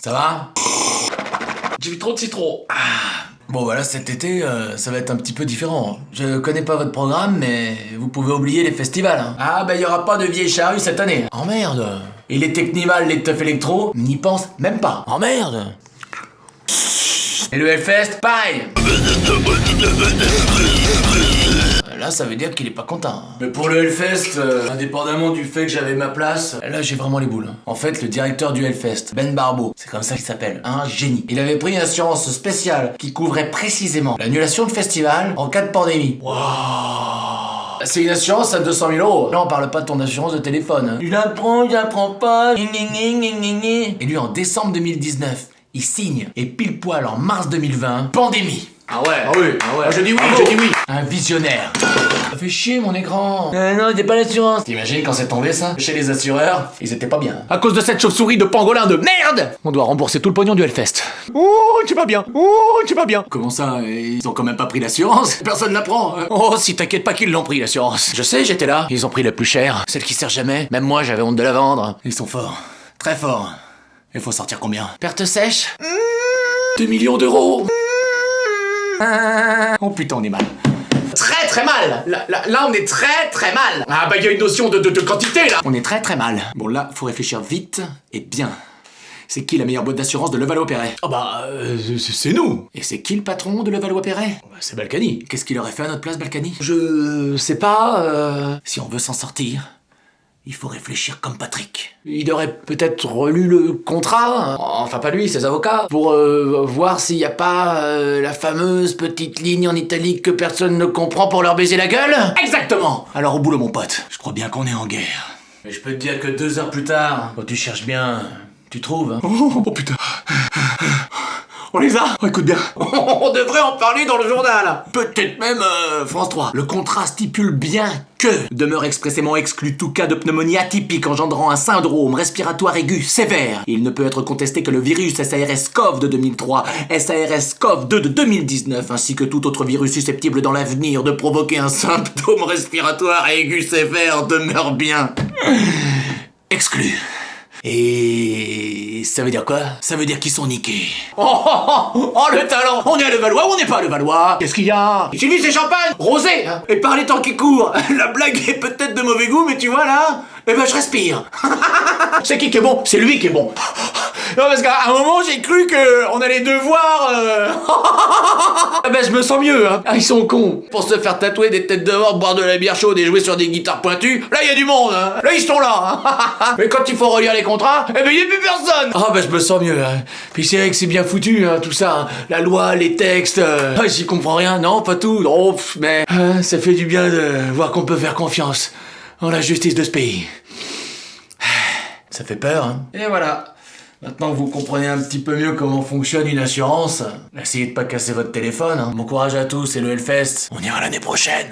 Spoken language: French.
Ça va? J'ai mis trop de citron. Bon voilà, cet été, ça va être un petit peu différent. Je connais pas votre programme, mais vous pouvez oublier les festivals. Hein. Ah bah y aura pas de vieille charrue cette année. Oh merde. Et les Technival, les Teuf Electro, n'y pensent même pas. Oh merde. Et le Hellfest, pareil. Là, ça veut dire qu'il est pas content. Mais pour le Hellfest, indépendamment du fait que j'avais ma place, là j'ai vraiment les boules. En fait, le directeur du Hellfest, Ben Barbeau, c'est comme ça qu'il s'appelle, un génie. Il avait pris une assurance spéciale qui couvrait précisément l'annulation de festival en cas de pandémie. Waouh. C'est une assurance à 200 000 euros. Là, on parle pas de ton assurance de téléphone. Hein. Je la prends pas. Et lui, en décembre 2019, il signe. Et pile poil en mars 2020, pandémie. Ah ouais. Ah oui. Ah ouais. Ah, je dis oui, je dis oui. Un visionnaire. Ça fait chier mon écran. Non, c'était pas l'assurance. T'imagines quand c'est tombé ça? Chez les assureurs, ils étaient pas bien. À cause de cette chauve-souris de pangolin de merde, on doit rembourser tout le pognon du Hellfest. Oh, tu vas bien. Oh, tu vas bien. Comment ça? Ils ont quand même pas pris l'assurance? Personne la prend. Oh, si t'inquiète pas qu'ils l'ont pris l'assurance. Je sais, j'étais là. Ils ont pris la plus chère, celle qui sert jamais. Même moi, j'avais honte de la vendre. Ils sont forts. Très forts. Il faut sortir combien? Perte sèche? 2 millions d'euros. Oh putain, on est mal. Très très mal. Là, on est très mal. Ah bah il y a une notion de quantité là. On est très mal. Bon là, faut réfléchir vite et bien. C'est qui la meilleure boîte d'assurance de Levallois-Perret? Ah bah, c'est nous. Et c'est qui le patron de Levallois-Perret? Bah, c'est Balkany. Qu'est-ce qu'il aurait fait à notre place, Balkany? Je sais pas, Si on veut s'en sortir, il faut réfléchir comme Patrick. Il aurait peut-être relu le contrat, enfin pas lui, ses avocats, pour voir s'il n'y a pas la fameuse petite ligne en italique que personne ne comprend pour leur baiser la gueule. Exactement. Alors au boulot mon pote, je crois bien qu'on est en guerre. Mais je peux te dire que 2 heures plus tard, quand tu cherches bien, tu trouves. Hein. Oh putain. On les a. Oh, écoute bien. On devrait en parler dans le journal. Peut-être même France 3. Le contrat stipule bien que demeure expressément exclu tout cas de pneumonie atypique engendrant un syndrome respiratoire aigu sévère. Il ne peut être contesté que le virus SARS-CoV de 2003, SARS-CoV-2 de 2019, ainsi que tout autre virus susceptible dans l'avenir de provoquer un symptôme respiratoire aigu sévère demeure bien exclu. Et ça veut dire quoi? Ça veut dire qu'ils sont niqués. Oh le talent! On est à Levallois ou on n'est pas à Levallois? Qu'est-ce qu'il y a? Sylvie, c'est champagne! Rosé! Hein. Et par les temps qui courent, la blague est peut-être de mauvais goût, mais tu vois là, eh ben je respire. C'est qui est bon? C'est lui qui est bon. Non, parce qu'à un moment, j'ai cru qu'on allait devoir... Ah ben, je me sens mieux, hein. Ah, ils sont cons. Pour se faire tatouer des têtes de mort, boire de la bière chaude et jouer sur des guitares pointues, là, il y a du monde, hein. Là, ils sont là, hein. Mais quand il faut relire les contrats, eh ben, il n'y a plus personne. Ah ben, je me sens mieux, hein. Puis c'est vrai que c'est bien foutu, hein, tout ça, hein. La loi, les textes... Ah, j'y comprends rien, non, pas tout. Oh, mais... ça fait du bien de voir qu'on peut faire confiance en la justice de ce pays. Ça fait peur, hein. Et voilà. Maintenant que vous comprenez un petit peu mieux comment fonctionne une assurance, essayez de pas casser votre téléphone. Hein. Bon courage à tous et le Hellfest, on ira l'année prochaine.